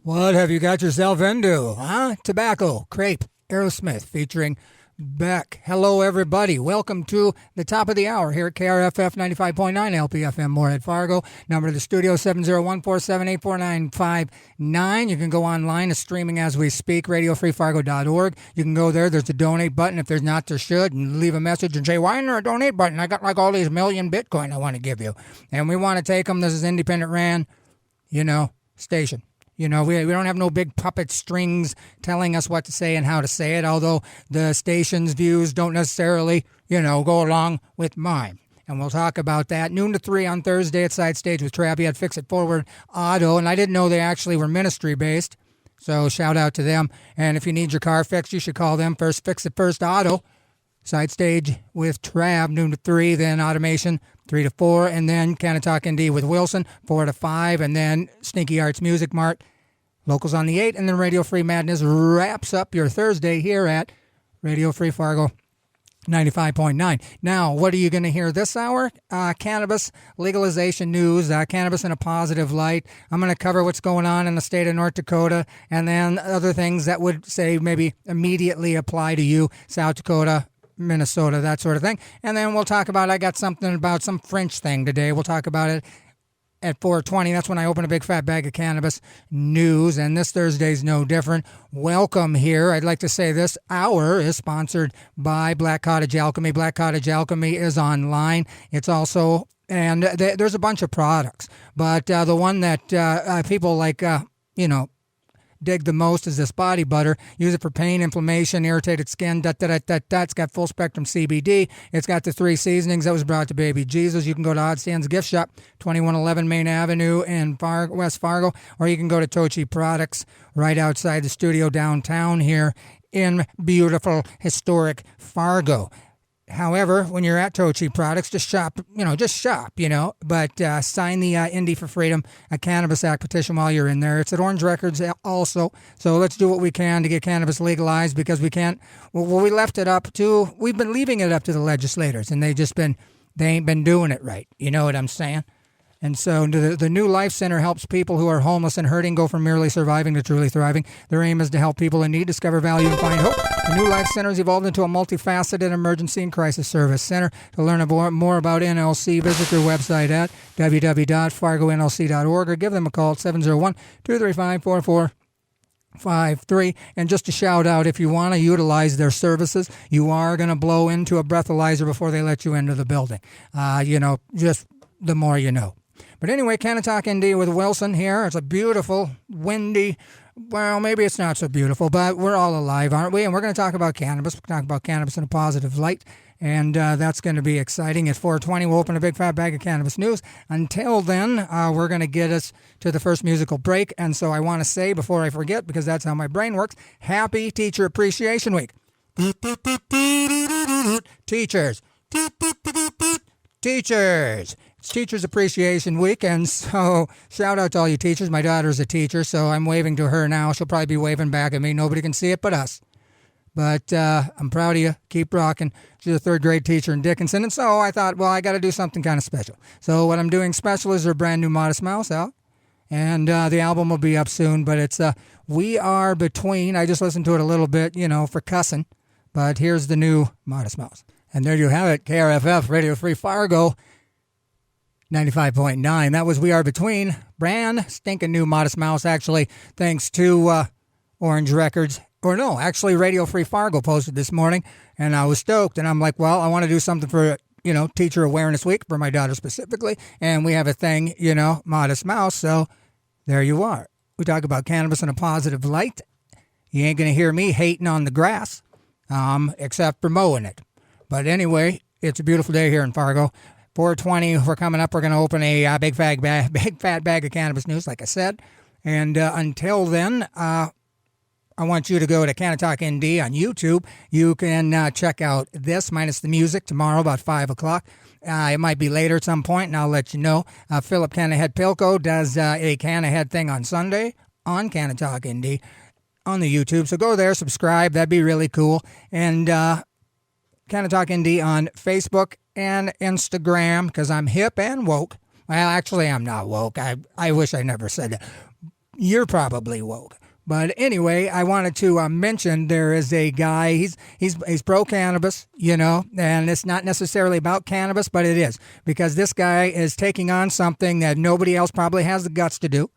What have you got yourself into, huh? Tobacco, Crepe, Aerosmith featuring Beck. Hello, everybody. Welcome to the top of the hour here at KRFF 95.9 LPFM Moorhead Fargo. Number to the studio 701-478-4959. You can go online. It's streaming as we speak, radiofreefargo.org. You can go there. There's a donate button. If there's not, there should. And leave a message and say, why isn't there a donate button? I got like all these million Bitcoin I want to give you. And we want to take them. This is independent ran, station. We don't have no big puppet strings telling us what to say and how to say it, although the station's views don't necessarily, go along with mine. And we'll talk about that. Noon to 3 on Thursday at Side Stage with Travi at Fix It Forward Auto. And I didn't know they actually were ministry-based, so shout out to them. And if you need your car fixed, you should call them first. Fix It First Auto. Side Stage with Trav, noon to 3, then Automation, 3 to 4, and then Canna-Talk ND with Wilson, 4 to 5, and then Sneaky Arts Music Mart, Locals on the 8, and then Radio Free Madness wraps up your Thursday here at Radio Free Fargo 95.9. Now, what are you going to hear this hour? Cannabis, legalization news, cannabis in a positive light. I'm going to cover what's going on in the state of North Dakota, and then other things that would say maybe immediately apply to you, South Dakota, Minnesota, that sort of thing. And then we'll talk about, I got something about some French thing today. We'll talk about it at 4:20. That's when I open a big fat bag of cannabis news, and this Thursday's no different. Welcome here. I'd like to say this hour is sponsored by Black Cottage Alchemy. Black Cottage Alchemy is online. It's also, and there's a bunch of products, but the one that people like, dig the most is this body butter. Use it for pain, inflammation, irritated skin, It's got full spectrum CBD. It's got the 3 seasonings that was brought to baby Jesus. You can go to Odd Stands Gift Shop, 2111 Main Avenue in West Fargo, or you can go to Tochi Products right outside the studio downtown here in beautiful, historic Fargo. However, when you're at Tochi Products, just shop, but sign the Indy for Freedom, a Cannabis Act petition while you're in there. It's at Orange Records also, so let's do what we can to get cannabis legalized, because we can't, we left it up to, we've been leaving it up to the legislators, and they ain't been doing it right. You know what I'm saying? And so the New Life Center helps people who are homeless and hurting go from merely surviving to truly thriving. Their aim is to help people in need discover value and find hope. The New Life Center has evolved into a multifaceted emergency and crisis service center. To learn more about NLC, visit their website at www.fargonlc.org or give them a call at 701-235-4453. And just a shout out, if you want to utilize their services, you are going to blow into a breathalyzer before they let you into the building. Just the more you know. But anyway, Canna-Talk ND with Wilson here. It's a beautiful, windy, well, maybe it's not so beautiful, but we're all alive, aren't we? And we're going to talk about cannabis. We're going to talk about cannabis in a positive light, and that's going to be exciting. At 4:20, we'll open a big fat bag of cannabis news. Until then, we're going to get us to the first musical break. And so I want to say, before I forget, because that's how my brain works, Happy Teacher Appreciation Week. Teachers. Teachers. It's Teachers Appreciation Week, and so shout out to all you teachers. My daughter's a teacher, so I'm waving to her now. She'll probably be waving back at me. Nobody can see it but us. But I'm proud of you. Keep rocking. She's a 3rd grade teacher in Dickinson, and so I thought, well, I got to do something kind of special. So what I'm doing special is her brand new Modest Mouse out, and the album will be up soon, but it's We Are Between. I just listened to it a little bit, for cussing, but here's the new Modest Mouse. And there you have it, KRFF, Radio Free Fargo, 95.9. That was We Are Between. Brand stinking new Modest Mouse, actually, thanks to Orange Records. Or no, actually Radio Free Fargo posted this morning, and I was stoked. And I'm like, well, I want to do something for, Teacher Awareness Week for my daughter specifically. And we have a thing, Modest Mouse. So there you are. We talk about cannabis in a positive light. You ain't going to hear me hating on the grass, except for mowing it. But anyway, it's a beautiful day here in Fargo. 4:20, we're coming up. We're going to open a big fat bag of cannabis news, like I said. And until then, I want you to go to Canna-Talk ND on YouTube. You can check out this minus the music tomorrow about 5 o'clock. It might be later at some point, and I'll let you know. Philip Cannahead Pilko does a Cannahead thing on Sunday on Canna-Talk ND on the YouTube. So go there, subscribe. That'd be really cool. And Canna-Talk ND on Facebook and Instagram, because I'm hip and woke. Well, actually, I'm not woke. I wish I never said that. you're probably woke. But anyway, I wanted to mention there is a guy, he's pro-cannabis, and it's not necessarily about cannabis, but it is. Because this guy is taking on something that nobody else probably has the guts to do.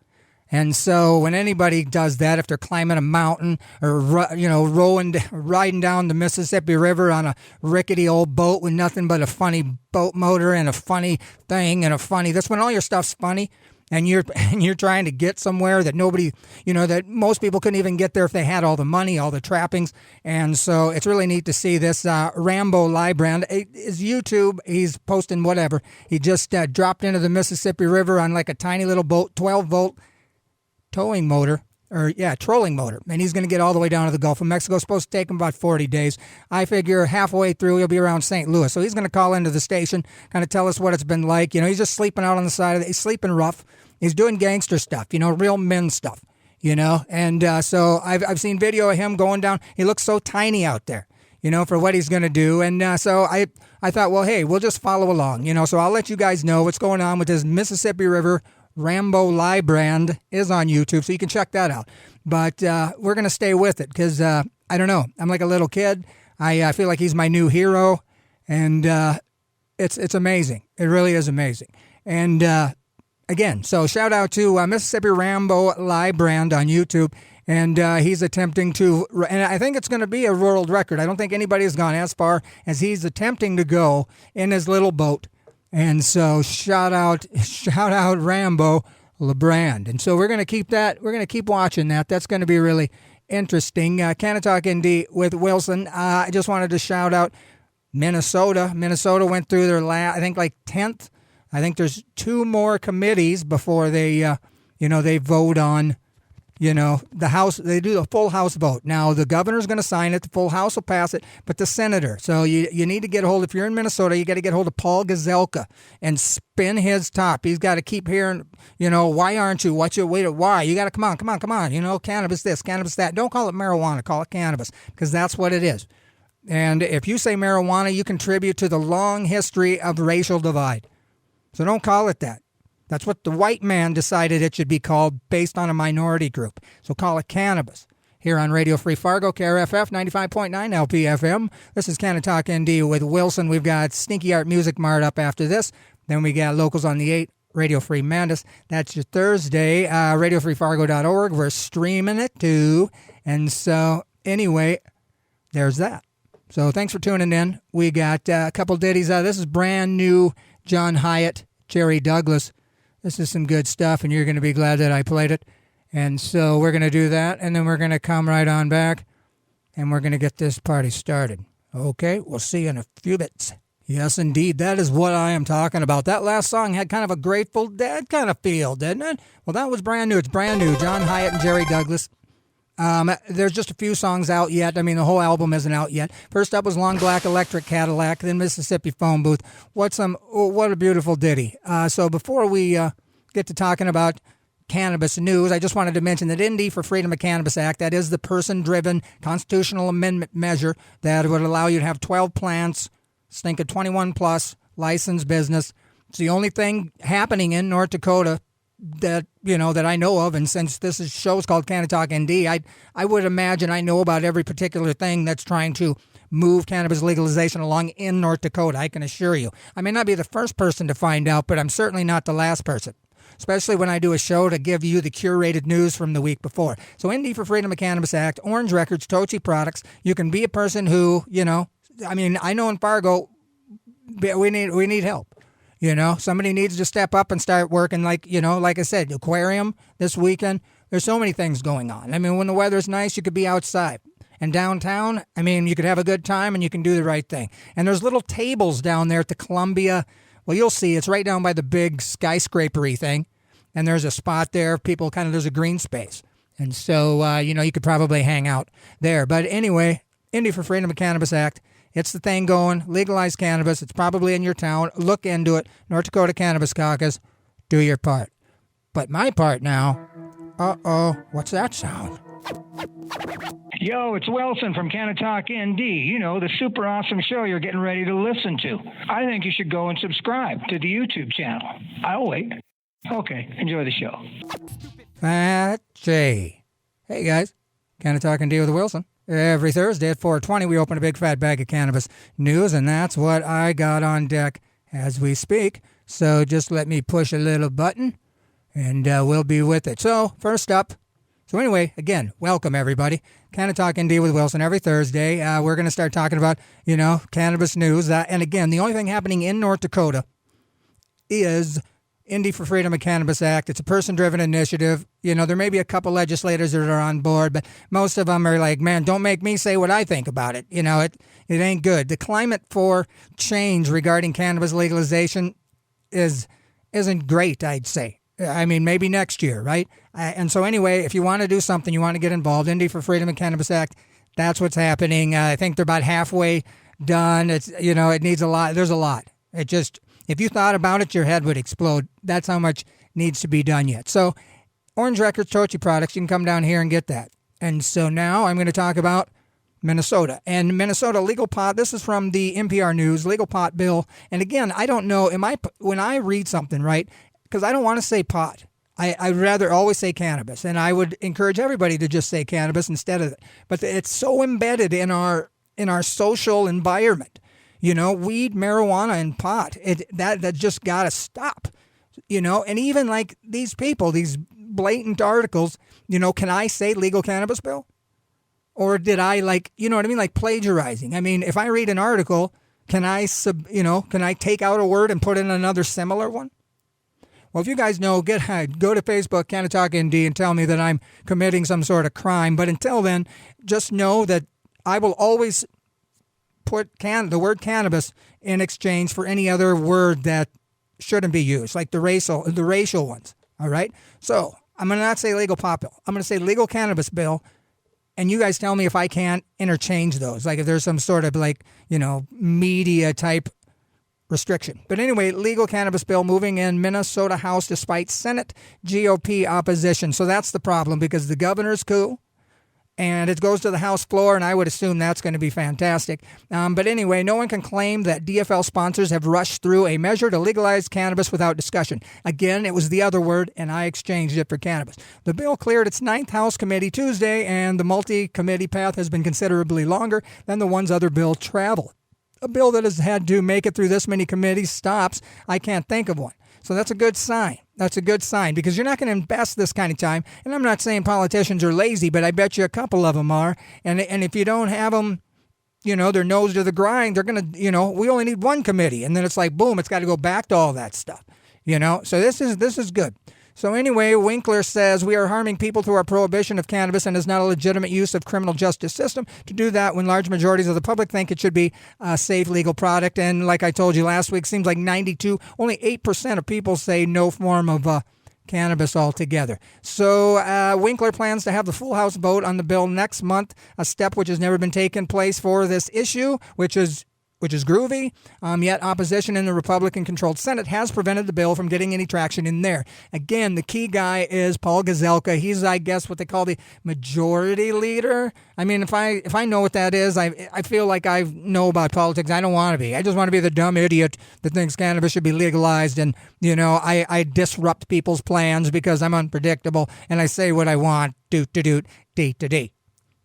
And so when anybody does that, if they're climbing a mountain or, riding down the Mississippi River on a rickety old boat with nothing but a funny boat motor and a funny thing and that's when all your stuff's funny. And you're trying to get somewhere that nobody, that most people couldn't even get there if they had all the money, all the trappings. And so it's really neat to see this Rambo Librand. His YouTube, he's posting whatever. He just dropped into the Mississippi River on like a tiny little boat, 12-volt trolling motor. And he's going to get all the way down to the Gulf of Mexico. It's supposed to take him about 40 days. I figure halfway through, he'll be around St. Louis. So he's going to call into the station, kind of tell us what it's been like. He's just sleeping out on the side of it. He's sleeping rough. He's doing gangster stuff, real men stuff, And so I've seen video of him going down. He looks so tiny out there, for what he's going to do. And so I thought, well, hey, we'll just follow along, So I'll let you guys know what's going on with this Mississippi River. Rambo Librand is on YouTube, so you can check that out. But we're going to stay with it because, I don't know, I'm like a little kid. I feel like he's my new hero, and it's amazing. It really is amazing. And again, so shout out to Mississippi Rambo Librand on YouTube, and he's attempting to, and I think it's going to be a world record. I don't think anybody has gone as far as he's attempting to go in his little boat. And so shout out Rambo Librand. And so we're going to keep that. We're going to keep watching that. That's going to be really interesting. Canna-Talk ND with Wilson. I just wanted to shout out Minnesota. Minnesota went through their I think like 10th. I think there's 2 more committees before they, they vote on, the House. They do a full House vote. Now, the governor's going to sign it. The full House will pass it. But the senator. So you need to get a hold. If you're in Minnesota, you got to get a hold of Paul Gazelka and spin his top. He's got to keep hearing, why aren't you? What's your way to why? You got to come on. Cannabis this, cannabis that. Don't call it marijuana. Call it cannabis because that's what it is. And if you say marijuana, you contribute to the long history of racial divide. So don't call it that. That's what the white man decided it should be called based on a minority group. So call it cannabis. Here on Radio Free Fargo, KRFF 95.9 LPFM. This is Canna-Talk ND with Wilson. We've got Stinky Art Music Mart up after this. Then we got Locals on the 8, Radio Free Mandus. That's your Thursday. RadioFreeFargo.org. We're streaming it too. And so anyway, there's that. So thanks for tuning in. We got a couple ditties. This is brand new John Hyatt, Jerry Douglas. This is some good stuff, and you're going to be glad that I played it. And so we're going to do that, and then we're going to come right on back, and we're going to get this party started. Okay, we'll see you in a few bits. Yes, indeed, that is what I am talking about. That last song had kind of a Grateful Dead kind of feel, didn't it? Well, that was brand new. It's brand new. John Hyatt and Jerry Douglas. There's just a few songs out yet. I mean, the whole album isn't out yet. First up was Long Black Electric Cadillac, then Mississippi Phone Booth. What a beautiful ditty. So before we get to talking about cannabis news, I just wanted to mention that ND for Freedom of Cannabis Act, that is the person-driven constitutional amendment measure that would allow you to have 12 plants, think of 21-plus, licensed business. It's the only thing happening in North Dakota that I know of, and since this show's called Canna-Talk ND, I would imagine I know about every particular thing that's trying to move cannabis legalization along in North Dakota. I can assure you. I may not be the first person to find out, but I'm certainly not the last person, especially when I do a show to give you the curated news from the week before. So ND for Freedom of Cannabis Act, Orange Records, Tochi Products. You can be a person who, I know in Fargo, we need help. Somebody needs to step up and start working like I said, aquarium this weekend. There's so many things going on. I mean, when the weather's nice, you could be outside. And downtown, you could have a good time and you can do the right thing. And there's little tables down there at the Columbia. Well, you'll see. It's right down by the big skyscraper-y thing. And there's a spot there. There's a green space. And so, you could probably hang out there. But anyway, ND for Freedom of Cannabis Act. It's the thing going. Legalize cannabis. It's probably in your town. Look into it. North Dakota Cannabis Caucus. Do your part. But my part now. Uh-oh. What's that sound? Yo, it's Wilson from Canna-Talk ND. The super awesome show you're getting ready to listen to. I think you should go and subscribe to the YouTube channel. I'll wait. Okay, enjoy the show. Fat J. Hey guys, Canna-Talk ND with Wilson. Every Thursday at 4:20 we open a big fat bag of cannabis news, and that's what I got on deck as we speak. So just let me push a little button and we'll be with it. So first up, anyway, again, welcome everybody. Canna-Talk ND with Wilson every Thursday. We're going to start talking about, cannabis news. And again, the only thing happening in North Dakota is Indy for Freedom of Cannabis Act. It's a person-driven initiative. There may be a couple legislators that are on board, but most of them are like, man, don't make me say what I think about it. It ain't good. The climate for change regarding cannabis legalization isn't great, I'd say. I mean, maybe next year, right? And so anyway, if you want to do something, you want to get involved, Indy for Freedom of Cannabis Act, that's what's happening. I think they're about halfway done. It's, it needs a lot. There's a lot. It just... If you thought about it, your head would explode. That's how much needs to be done yet. So, Orange Records, Tochi Products, you can come down here and get that. And so now I'm going to talk about Minnesota. And Minnesota legal pot, this is from the NPR News, legal pot bill. And again, I don't know, when I read something, right, because I don't want to say pot. I'd rather always say cannabis. And I would encourage everybody to just say cannabis instead of it. But it's so embedded in our social environment. Weed, marijuana, and pot. That just got to stop. And even like these people, these blatant articles, can I say legal cannabis bill? Or did I like plagiarizing? I mean, if I read an article, can I take out a word and put in another similar one? Well, if you guys know, go to Facebook, Canna-Talk ND, and tell me that I'm committing some sort of crime. But until then, just know that I will always put the word cannabis in exchange for any other word that shouldn't be used, like the racial ones. All right. So I'm going to not say legal pot bill. I'm going to say legal cannabis bill. And you guys tell me if I can't interchange those, like if there's some sort of media type restriction. But anyway, legal cannabis bill moving in Minnesota House despite Senate GOP opposition. So that's the problem, because the governor's cool. And it goes to the House floor, and I would assume that's going to be fantastic. But anyway, no one can claim that DFL sponsors have rushed through a measure to legalize cannabis without discussion. Again, it was the other word, and I exchanged it for cannabis. The bill cleared its 9th House committee Tuesday, and the multi-committee path has been considerably longer than the one's other bill traveled. A bill that has had to make it through this many committees stops. I can't think of one. So that's a good sign. That's a good sign, because you're not going to invest this kind of time. And I'm not saying politicians are lazy, but I bet you a couple of them are. And if you don't have them, their nose to the grind, they're going to, we only need one committee. And then it's like, boom, it's got to go back to all that stuff, So this is good. So anyway, Winkler says we are harming people through our prohibition of cannabis and is not a legitimate use of criminal justice system to do that when large majorities of the public think it should be a safe legal product. And like I told you last week, seems like only 8% of people say no form of cannabis altogether. So Winkler plans to have the full House vote on the bill next month, a step which has never been taken place for this issue, which is groovy, yet opposition in the Republican-controlled Senate has prevented the bill from getting any traction in there. Again, the key guy is Paul Gazelka. He's, I guess, what they call the majority leader. I mean, if I know what that is, I feel like I know about politics. I don't want to be. I just want to be the dumb idiot that thinks cannabis should be legalized, and, I disrupt people's plans because I'm unpredictable, and I say what I want, doot-to-doot, dee-to-dee.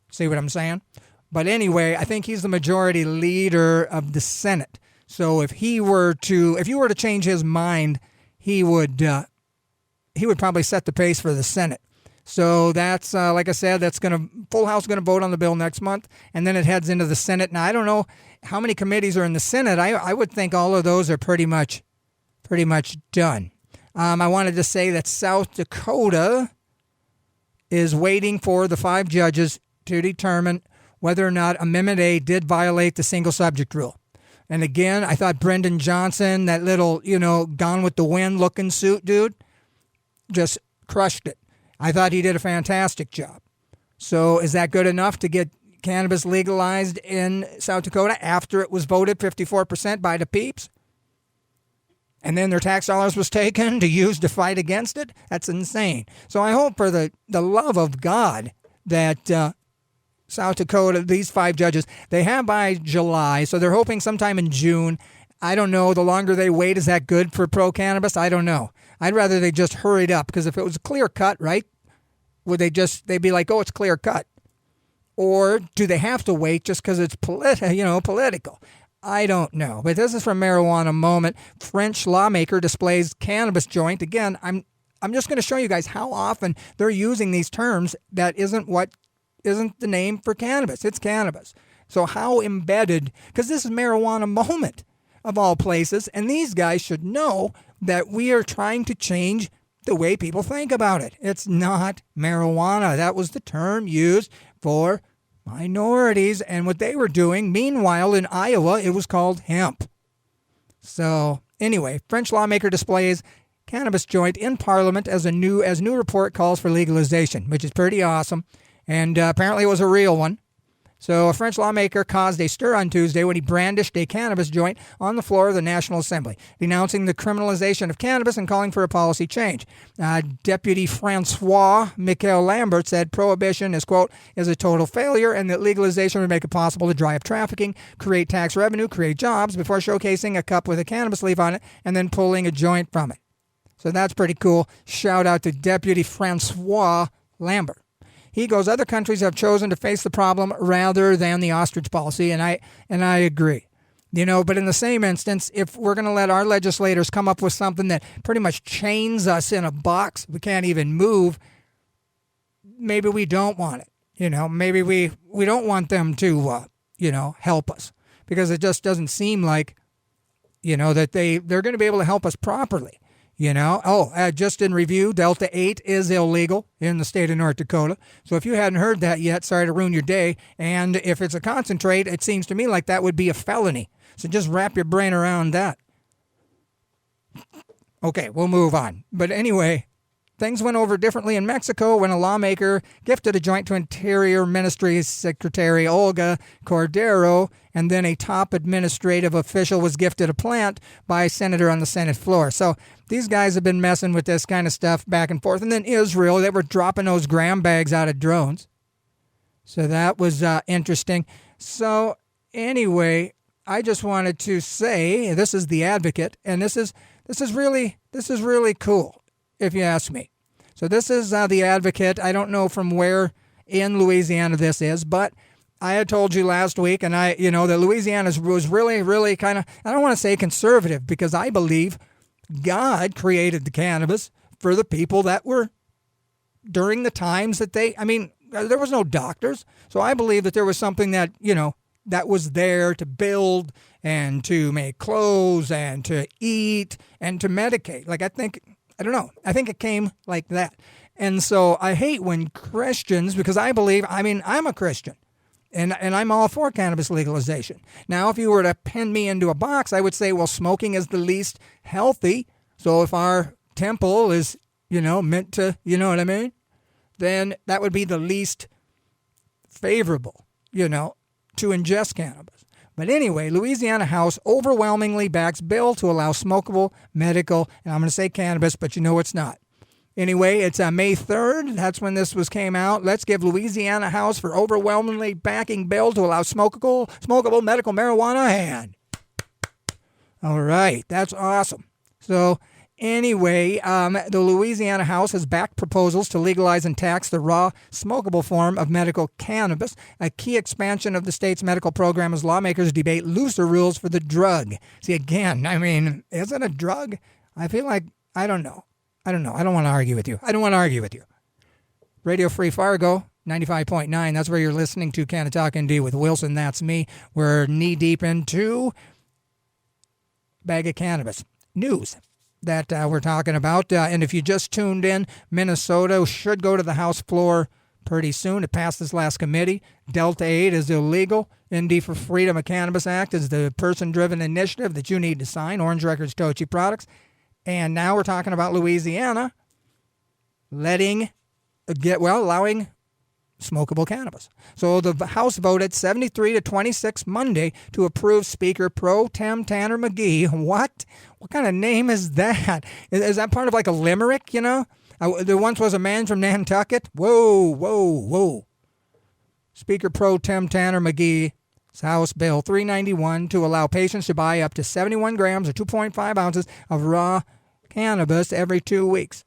See what I'm saying? But anyway, I think he's the majority leader of the Senate. So if you were to change his mind, he would probably set the pace for the Senate. So that's like I said, full House going to vote on the bill next month, and then it heads into the Senate. Now I don't know how many committees are in the Senate. I would think all of those are pretty much done. I wanted to say that South Dakota is waiting for the 5 judges to determine whether or not Amendment A did violate the single subject rule. And again, I thought Brendan Johnson, that little, Gone with the Wind looking suit dude, just crushed it. I thought he did a fantastic job. So is that good enough to get cannabis legalized in South Dakota after it was voted 54% by the peeps? And then their tax dollars was taken to use to fight against it? That's insane. So I hope for the love of God that South Dakota, these 5 judges, they have by July, so they're hoping sometime in June. I don't know. The longer they wait, is that good for pro-cannabis? I don't know. I'd rather they just hurried up, because if it was clear cut, right, Would they'd be like, oh, it's clear cut? Or do they have to wait just because it's political? I don't know. But this is from Marijuana Moment. French lawmaker displays cannabis joint. Again, I'm just going to show you guys how often they're using these terms that isn't the name for cannabis. It's cannabis. So how embedded, because this is Marijuana Moment of all places, and these guys should know that we are trying to change the way people think about it. It's not marijuana. That was the term used for minorities and what they were doing. Meanwhile, in Iowa, it was called hemp. So anyway, French lawmaker displays cannabis joint in Parliament as new report calls for legalization, which is pretty awesome. And apparently it was a real one. So a French lawmaker caused a stir on Tuesday when he brandished a cannabis joint on the floor of the National Assembly, denouncing the criminalization of cannabis and calling for a policy change. Deputy Francois Michael Lambert said prohibition is, quote, is a total failure and that legalization would make it possible to dry up trafficking, create tax revenue, create jobs before showcasing a cup with a cannabis leaf on it and then pulling a joint from it. So that's pretty cool. Shout out to Deputy Francois Lambert. He goes, other countries have chosen to face the problem rather than the ostrich policy, and I agree. But in the same instance, if we're going to let our legislators come up with something that pretty much chains us in a box, we can't even move, maybe we don't want it. Maybe we don't want them to, help us, because it just doesn't seem like, that they're going to be able to help us properly. Just in review, Delta 8 is illegal in the state of North Dakota. So if you hadn't heard that yet, sorry to ruin your day. And if it's a concentrate, it seems to me like that would be a felony. So just wrap your brain around that. Okay, we'll move on. But anyway, things went over differently in Mexico when a lawmaker gifted a joint to Interior Ministry Secretary Olga Cordero, and then a top administrative official was gifted a plant by a senator on the Senate floor. So these guys have been messing with this kind of stuff back and forth. And then Israel, they were dropping those gram bags out of drones. So that was interesting. So anyway, I just wanted to say, this is The Advocate, and this is really cool, if you ask me. So this is The Advocate. I don't know from where in Louisiana this is, but I had told you last week, and that Louisiana was really, really kind of, I don't want to say conservative, because I believe God created the cannabis for the people that were during the times that there was no doctors. So I believe that there was something that, that was there to build and to make clothes and to eat and to medicate. I think it came like that. And so I hate when Christians, because I believe, I'm a Christian. And I'm all for cannabis legalization. Now, if you were to pin me into a box, I would say, well, smoking is the least healthy. So if our temple is, meant to, then that would be the least favorable, to ingest cannabis. But anyway, Louisiana House overwhelmingly backs bill to allow smokable, medical, and I'm going to say cannabis, but it's not. Anyway, it's May 3rd. That's when this came out. Let's give Louisiana House for overwhelmingly backing bill to allow smokable medical marijuana a hand. All right, that's awesome. So anyway, the Louisiana House has backed proposals to legalize and tax the raw, smokable form of medical cannabis, a key expansion of the state's medical program as lawmakers debate looser rules for the drug. See, again, is it a drug? I feel like, I don't know. I don't want to argue with you. Radio Free Fargo, 95.9. That's where you're listening to Canna-Talk ND with Wilson. That's me. We're knee-deep into bag of cannabis news that we're talking about. And if you just tuned in, Minnesota should go to the House floor pretty soon. It passed this last committee. Delta 8 is illegal. ND for Freedom of Cannabis Act is the person-driven initiative that you need to sign. Orange Records, Tochi Products. And now we're talking about Louisiana allowing smokable cannabis. So the House voted 73-26 Monday to approve Speaker Pro Tem Tanner McGee. What kind of name is that? Is that part of like a limerick, There once was a man from Nantucket. Whoa. Speaker Pro Tem Tanner McGee. House Bill 391 to allow patients to buy up to 71 grams or 2.5 ounces of raw cannabis every 2 weeks.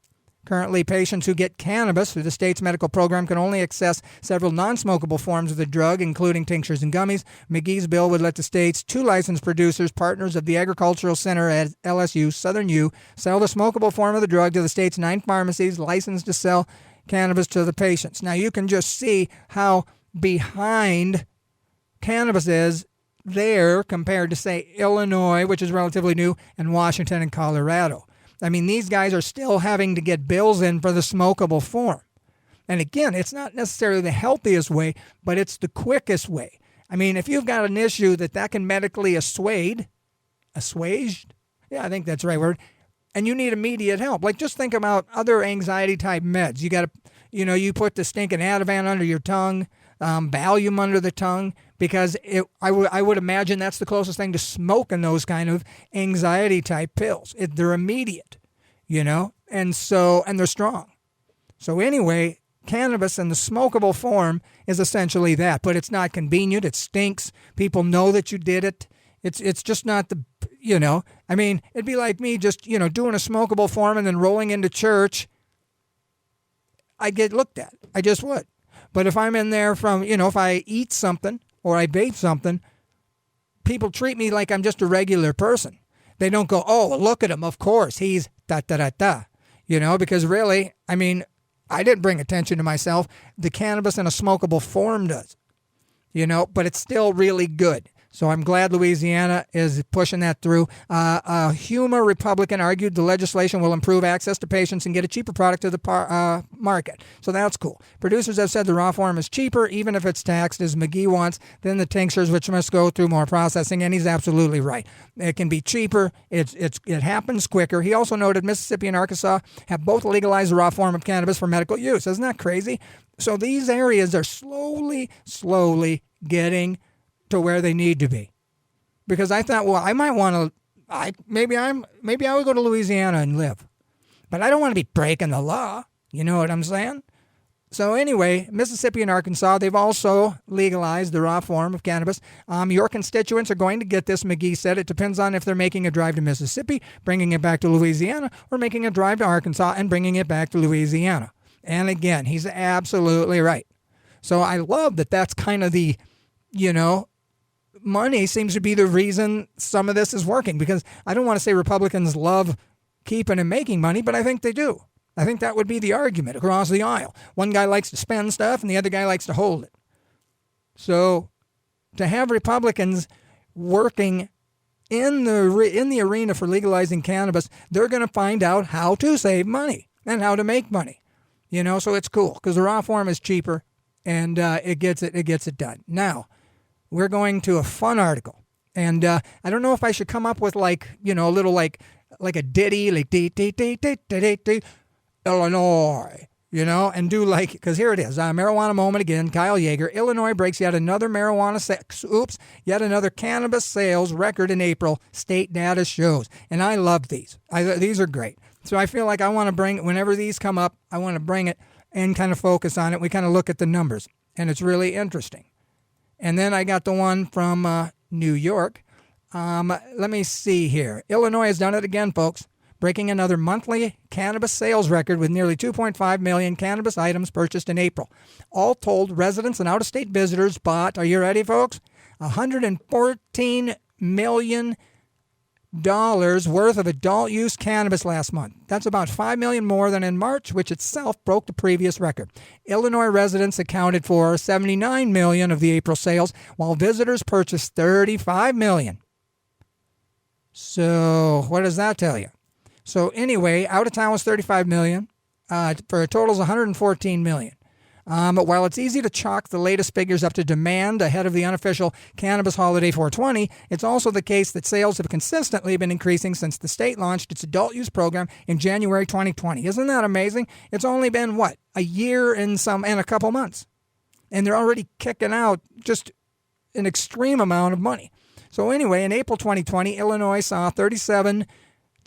Currently, patients who get cannabis through the state's medical program can only access several non-smokable forms of the drug, including tinctures and gummies. McGee's bill would let the state's 2 licensed producers, partners of the Agricultural Center at LSU, Southern U, sell the smokable form of the drug to the state's 9 pharmacies licensed to sell cannabis to the patients. Now, you can just see how behind cannabis is there compared to, say, Illinois, which is relatively new, and Washington and Colorado. I mean, these guys are still having to get bills in for the smokable form. And again, it's not necessarily the healthiest way, but it's the quickest way. I mean, if you've got an issue that can medically assuaged? Yeah, I think that's the right word. And you need immediate help. Like, just think about other anxiety-type meds. You got to, you put the stinking Ativan under your tongue, Valium under the tongue, because I would imagine that's the closest thing to smoking those kind of anxiety-type pills. They're immediate, and they're strong. So anyway, cannabis in the smokable form is essentially that, but it's not convenient. It stinks. People know that you did it. It's just not the, I mean, it'd be like me just, doing a smokable form and then rolling into church. I get looked at. I just would. But if I'm in there from, if I eat something or I vape something, people treat me like I'm just a regular person. They don't go, oh, look at him. Of course, he's da-da-da-da. Because really, I mean, I didn't bring attention to myself. The cannabis in a smokable form does, but it's still really good. So I'm glad Louisiana is pushing that through. A Huma Republican argued the legislation will improve access to patients and get a cheaper product to the market. So that's cool. Producers have said the raw form is cheaper, even if it's taxed, as McGee wants, than the tinctures, which must go through more processing, and he's absolutely right. It can be cheaper. It happens quicker. He also noted Mississippi and Arkansas have both legalized the raw form of cannabis for medical use. Isn't that crazy? So these areas are slowly getting to where they need to be, because I thought, well, I might want to. Maybe I would go to Louisiana and live, but I don't want to be breaking the law. You know what I'm saying? So anyway, Mississippi and Arkansas, they've also legalized the raw form of cannabis. Your constituents are going to get this, McGee said. It depends on if they're making a drive to Mississippi, bringing it back to Louisiana, or making a drive to Arkansas and bringing it back to Louisiana. And again, he's absolutely right. So I love that that's kind of the, money seems to be the reason some of this is working, because I don't want to say Republicans love keeping and making money, but I think they do. I think that would be the argument across the aisle. One guy likes to spend stuff and the other guy likes to hold it. So to have Republicans working in the arena for legalizing cannabis, they're going to find out how to save money and how to make money. So it's cool because the raw form is cheaper and it gets it done. Now, we're going to a fun article. And I don't know if I should come up with a little like a ditty, like dee, Illinois, and do because here it is. Marijuana moment again. Kyle Yeager. Illinois breaks yet another yet another cannabis sales record in April, state data shows. And I love these. These are great. So I feel like I want to bring, whenever these come up, I want to bring it and kind of focus on it. We kind of look at the numbers, and it's really interesting. And then I got the one from New York. Let me see here. Illinois has done it again, folks, breaking another monthly cannabis sales record with nearly 2.5 million cannabis items purchased in April. All told, residents and out-of-state visitors bought, are you ready, folks? $114 million worth of adult use cannabis last month. That's about $5 million more than in March, which itself broke the previous record. Illinois residents accounted for $79 million of the April sales, while visitors purchased $35 million. So what does that tell you? So anyway, out of town was $35 million, for a total of $114 million. But while it's easy to chalk the latest figures up to demand ahead of the unofficial cannabis holiday 420, it's also the case that sales have consistently been increasing since the state launched its adult use program in January 2020. Isn't that amazing? It's only been, a year and a couple months. And they're already kicking out just an extreme amount of money. So anyway, in April 2020, Illinois saw 37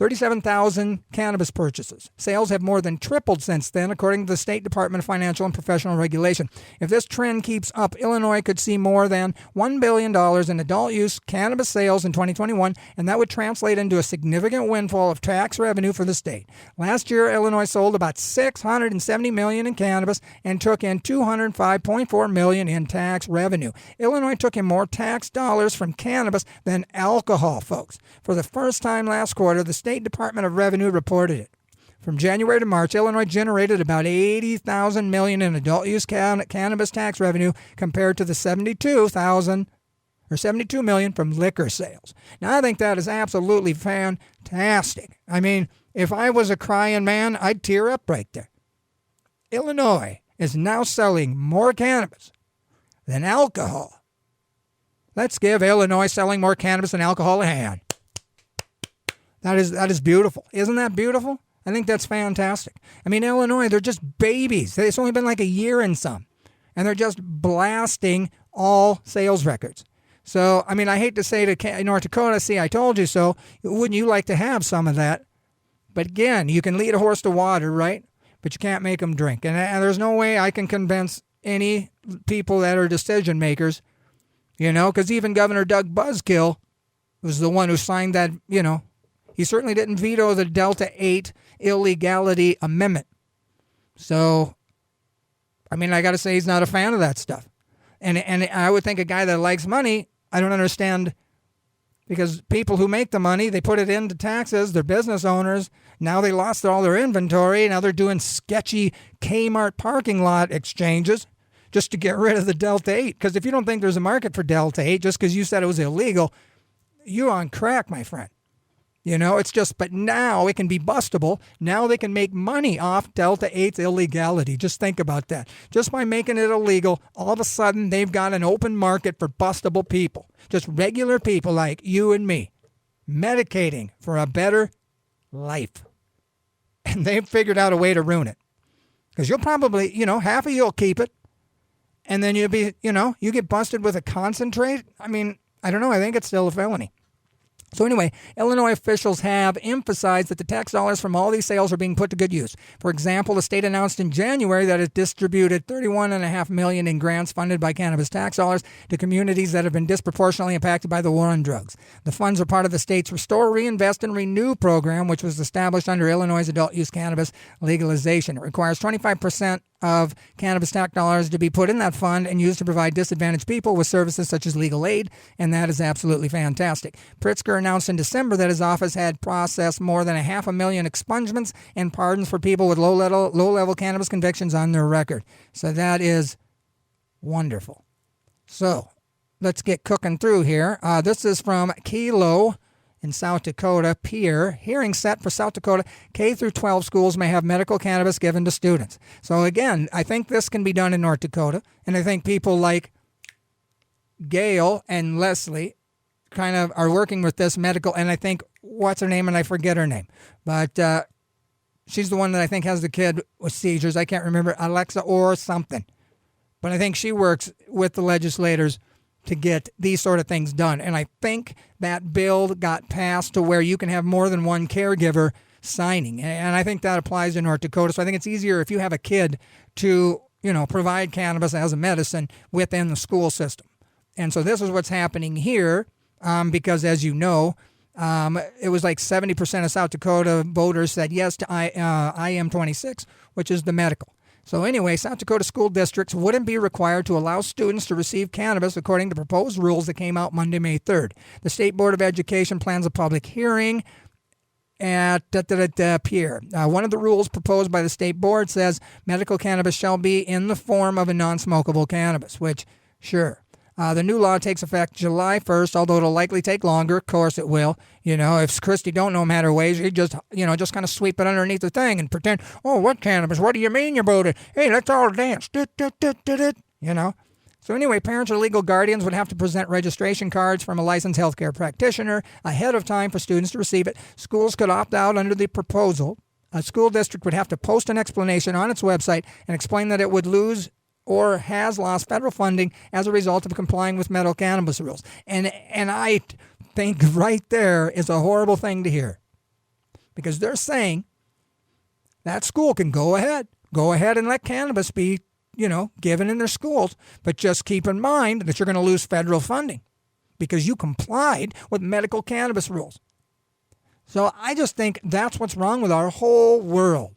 37,000 cannabis purchases. Sales have more than tripled since then, according to the State Department of Financial and Professional Regulation. If this trend keeps up, Illinois could see more than $1 billion in adult use cannabis sales in 2021, and that would translate into a significant windfall of tax revenue for the state. Last year, Illinois sold about $670 million in cannabis and took in $205.4 million in tax revenue. Illinois took in more tax dollars from cannabis than alcohol, folks. For the first time last quarter, the State Department of Revenue reported it. From January to March, Illinois generated about $80,000 million in adult use cannabis tax revenue compared to the $72 million from liquor sales. Now, I think that is absolutely fantastic. I mean, if I was a crying man, I'd tear up right there. Illinois is now selling more cannabis than alcohol. Let's give Illinois selling more cannabis than alcohol a hand. That is beautiful. Isn't that beautiful? I think that's fantastic. I mean, Illinois, they're just babies. It's only been like a year and some. And they're just blasting all sales records. So, I mean, I hate to say to North Dakota, see, I told you so. Wouldn't you like to have some of that? But again, you can lead a horse to water, right? But you can't make them drink. And there's no way I can convince any people that are decision makers, because even Governor Doug Buzzkill was the one who signed that, he certainly didn't veto the Delta 8 illegality amendment. So, I mean, I got to say he's not a fan of that stuff. And I would think a guy that likes money, I don't understand, because people who make the money, they put it into taxes, they're business owners. Now they lost all their inventory. Now they're doing sketchy Kmart parking lot exchanges just to get rid of the Delta 8. Because if you don't think there's a market for Delta 8 just because you said it was illegal, you're on crack, my friend. It's just, but now it can be bustable. Now they can make money off Delta 8's illegality. Just think about that. Just by making it illegal, all of a sudden they've got an open market for bustable people. Just regular people like you and me, medicating for a better life. And they've figured out a way to ruin it. Because you'll probably, half of you'll keep it. And then you'll be, you get busted with a concentrate. I mean, I don't know. I think it's still a felony. So anyway, Illinois officials have emphasized that the tax dollars from all these sales are being put to good use. For example, the state announced in January that it distributed $31.5 million in grants funded by cannabis tax dollars to communities that have been disproportionately impacted by the war on drugs. The funds are part of the state's Restore, Reinvest, and Renew program, which was established under Illinois' adult use cannabis legalization. It requires 25% of cannabis tax dollars to be put in that fund and used to provide disadvantaged people with services such as legal aid, and that is absolutely fantastic. Pritzker announced in December that his office had processed more than 500,000 expungements and pardons for people with low-level cannabis convictions on their record. So that is wonderful. So let's get cooking through here. This is from Kilo in South Dakota. Peer, hearing set for South Dakota, K through 12 schools may have medical cannabis given to students. So again, I think this can be done in North Dakota, and I think people like Gail and Leslie kind of are working with this medical, and I think, what's her name, and I forget her name, but she's the one that I think has the kid with seizures. I can't remember, Alexa or something, but I think she works with the legislators to get these sort of things done. And I think that bill got passed to where you can have more than one caregiver signing. And I think that applies in North Dakota. So I think it's easier if you have a kid to, provide cannabis as a medicine within the school system. And so this is what's happening here because, as you know, it was like 70% of South Dakota voters said yes to IM26, which is the medical. So anyway, South Dakota school districts wouldn't be required to allow students to receive cannabis according to proposed rules that came out Monday, May 3rd. The State Board of Education plans a public hearing at Pierre. One of the rules proposed by the State Board says medical cannabis shall be in the form of a non-smokable cannabis, which, sure. The new law takes effect July 1st, although it'll likely take longer. Of course it will. If Christy don't know matter ways, you just kind of sweep it underneath the thing and pretend, oh, what cannabis? What do you mean you bought it? Hey, let's all dance. So anyway, parents or legal guardians would have to present registration cards from a licensed healthcare practitioner ahead of time for students to receive it. Schools could opt out under the proposal. A school district would have to post an explanation on its website and explain that it would lose or has lost federal funding as a result of complying with medical cannabis rules. And I think right there is a horrible thing to hear. because they're saying that school can go ahead and let cannabis be, given in their schools, but just keep in mind that you're going to lose federal funding because you complied with medical cannabis rules. So I just think that's what's wrong with our whole world.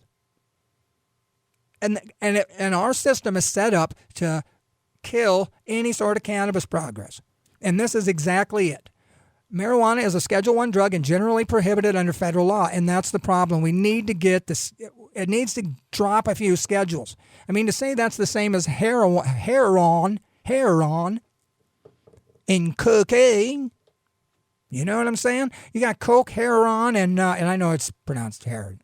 And our system is set up to kill any sort of cannabis progress. And this is exactly it. Marijuana is a Schedule I drug and generally prohibited under federal law, and that's the problem. We need to get this. It needs to drop a few schedules. I mean, to say that's the same as heroin, and cocaine. You know what I'm saying? You got coke, heroin, and I know it's pronounced heroin.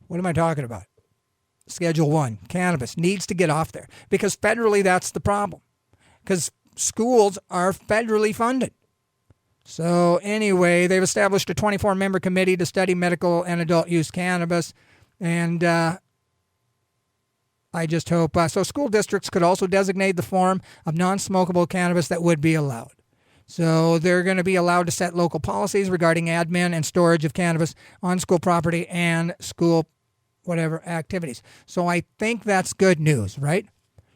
What am I talking about? Schedule I, cannabis needs to get off there because federally that's the problem. Because schools are federally funded. So anyway, they've established a 24-member committee to study medical and adult use cannabis. And I just hope, so school districts could also designate the form of non-smokable cannabis that would be allowed. So they're going to be allowed to set local policies regarding admin and storage of cannabis on school property and school whatever activities. So I think that's good news, right?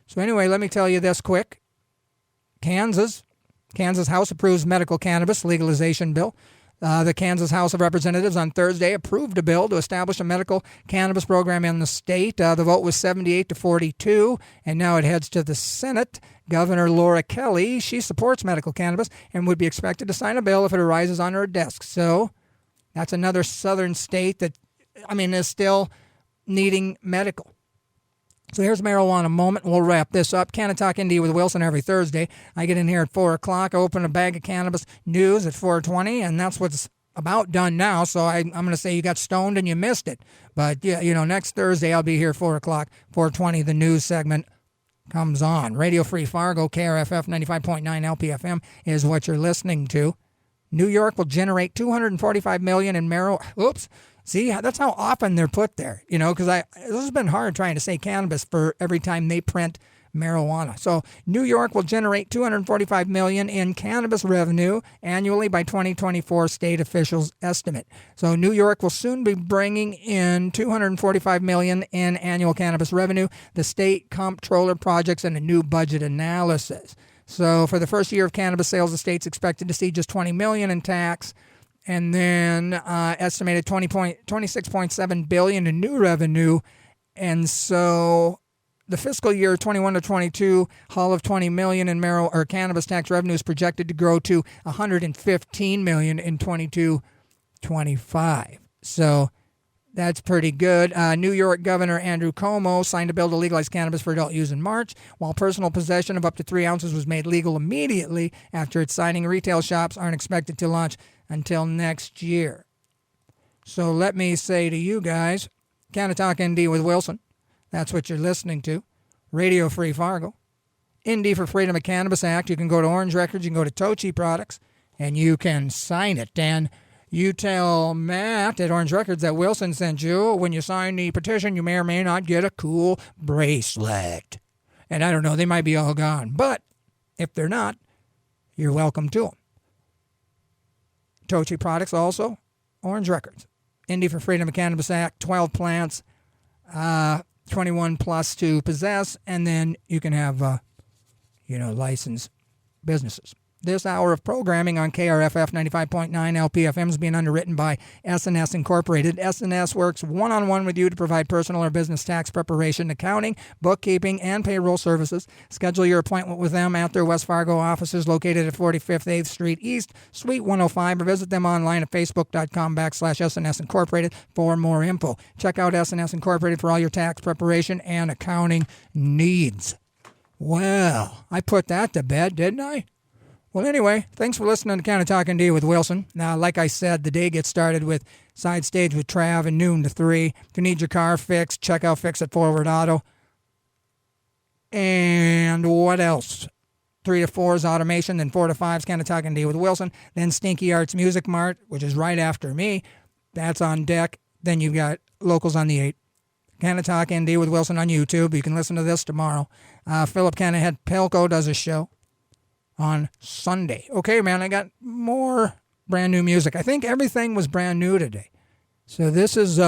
So anyway, let me tell you this quick. Kansas House approves medical cannabis legalization bill. The Kansas House of Representatives on Thursday approved a bill to establish a medical cannabis program in the state. The vote was 78-42, and now it heads to the Senate. Governor Laura Kelly, she supports medical cannabis and would be expected to sign a bill if it arises on her desk. So that's another southern state that, is still needing medical. So here's marijuana moment. We'll wrap this up. Canna-Talk ND with Wilson every Thursday. I get in here at 4 o'clock. I open a bag of cannabis news at 4:20, and that's what's about done now. So I'm going to say you got stoned and you missed it. But, yeah, next Thursday I'll be here 4 o'clock, 4:20, the news segment comes on. Radio Free Fargo, KRFF 95.9 LPFM is what you're listening to. New York will generate $245 million in marijuana. Oops. See, that's how often they're put there, because this has been hard trying to say cannabis for every time they print marijuana. So New York will generate $245 million in cannabis revenue annually by 2024, state officials estimate. So New York will soon be bringing in $245 million in annual cannabis revenue, the state comptroller projects, and a new budget analysis. So for the first year of cannabis sales, the state's expected to see just $20 million in tax, and then estimated $26.7 billion in new revenue. And so the fiscal year 21 to 22 haul of $20 million in cannabis tax revenue is projected to grow to $115 million in 22-25. So that's pretty good. New York Governor Andrew Cuomo signed a bill to legalize cannabis for adult use in March, while personal possession of up to 3 ounces was made legal immediately after its signing. Retail shops aren't expected to launch until next year. So let me say to you guys, Canna-Talk ND with Wilson. That's what you're listening to. Radio Free Fargo. ND for Freedom of Cannabis Act. You can go to Orange Records, you can go to Tochi Products, and you can sign it. And you tell Matt at Orange Records that Wilson sent you. When you sign the petition, you may or may not get a cool bracelet. And I don't know, they might be all gone. But if they're not, you're welcome to them. Tochi Products also, Orange Records. ND for Freedom of Cannabis Act, 12 plants, 21 plus to possess, and then you can have, licensed businesses. This hour of programming on KRFF 95.9 LPFM is being underwritten by S&S Incorporated. S&S works one-on-one with you to provide personal or business tax preparation, accounting, bookkeeping, and payroll services. Schedule your appointment with them at their West Fargo offices located at 45th 8th Street East, Suite 105, or visit them online at facebook.com/S&S Incorporated for more info. Check out S&S Incorporated for all your tax preparation and accounting needs. Well, I put that to bed, didn't I? Well, anyway, thanks for listening to Canna-Talk ND with Wilson. Now, like I said, the day gets started with Side Stage with Trav and noon to 3. If you need your car fixed, check out Fix It Forward Auto. And what else? 3 to 4 is Automation, then 4 to 5 is Canna-Talk ND with Wilson. Then Stinky Arts Music Mart, which is right after me. That's on deck. Then you've got Locals on the 8. Canna-Talk ND with Wilson on YouTube. You can listen to this tomorrow. Philip Cannahead Pelco does a show on Sunday. Okay, man, I got more brand new music. I think everything was brand new today. So this is,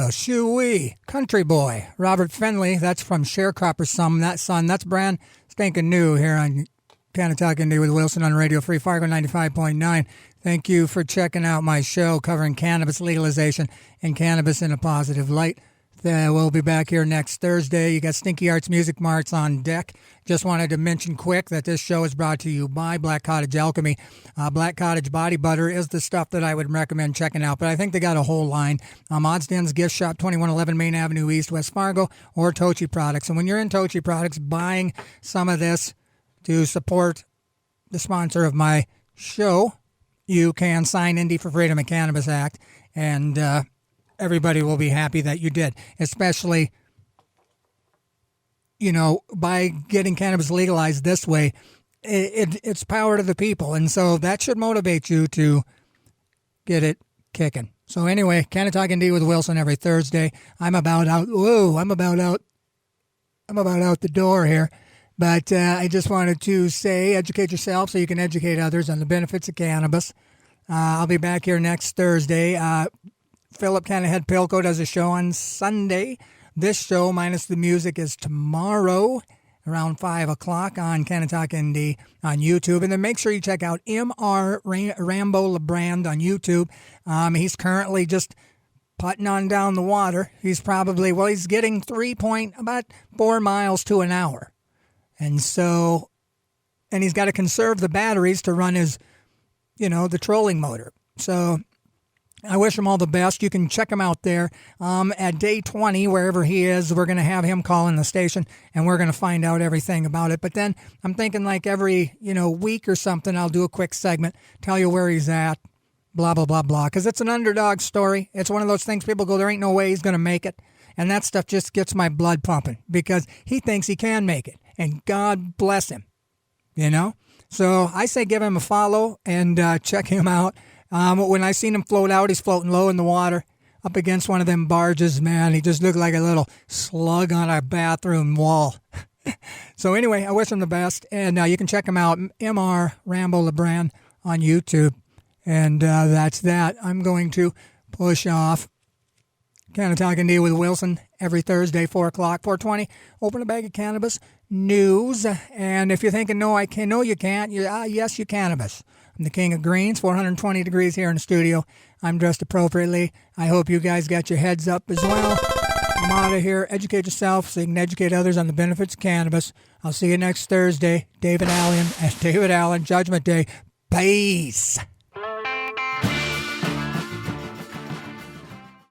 Shoo-wee, Country Boy, Robert Finley. That's from Sharecropper's Son. That's brand stinking new here on Canna-Talk ND with Wilson on Radio Free Fargo 95.9. Thank you for checking out my show covering cannabis legalization and cannabis in a positive light. We'll be back here next Thursday. You got Stinky Arts Music Marts on deck. Just wanted to mention quick that this show is brought to you by Black Cottage Alchemy. Black Cottage Body Butter is the stuff that I would recommend checking out, but I think they got a whole line. Odds Dens Gift Shop, 2111 Main Avenue East, West Fargo, or Tochi Products. And when you're in Tochi Products buying some of this to support the sponsor of my show, you can sign Indy for Freedom and Cannabis Act, and everybody will be happy that you did, especially, by getting cannabis legalized this way, it's power to the people. And so that should motivate you to get it kicking. So anyway, Canna-Talk ND with Wilson every Thursday. I'm about out the door here. But I just wanted to say, educate yourself so you can educate others on the benefits of cannabis. I'll be back here next Thursday. Philip Cannahead Pilko does a show on Sunday. This show, minus the music, is tomorrow around 5 o'clock on Canna-Talk ND on YouTube. And then make sure you check out M.R. Rambo LeBrand on YouTube. He's currently just putting on down the water. He's getting about 4 miles to an hour. And he's got to conserve the batteries to run his, the trolling motor. So I wish him all the best. You can check him out there at day 20, wherever he is. We're going to have him call in the station, and we're going to find out everything about it. But then I'm thinking like every, week or something, I'll do a quick segment, tell you where he's at, blah, blah, blah, blah. Because it's an underdog story. It's one of those things people go, there ain't no way he's going to make it. And that stuff just gets my blood pumping because he thinks he can make it. And God bless him, So I say give him a follow and check him out. When I seen him float out, he's floating low in the water up against one of them barges, man. He just looked like a little slug on a bathroom wall. So anyway, I wish him the best. And you can check him out, M.R. Rambo LeBrand on YouTube. And that's that. I'm going to push off. Canna-Talk ND with Wilson every Thursday, 4 o'clock, 4:20. Open a bag of cannabis news. And if you're thinking, no, I can't, no, you can't. Yes, you cannabis. I'm the king of greens, 420 degrees here in the studio. I'm dressed appropriately. I hope you guys got your heads up as well. I'm out of here. Educate yourself so you can educate others on the benefits of cannabis. I'll see you next Thursday. David Allen, Judgment Day. Peace.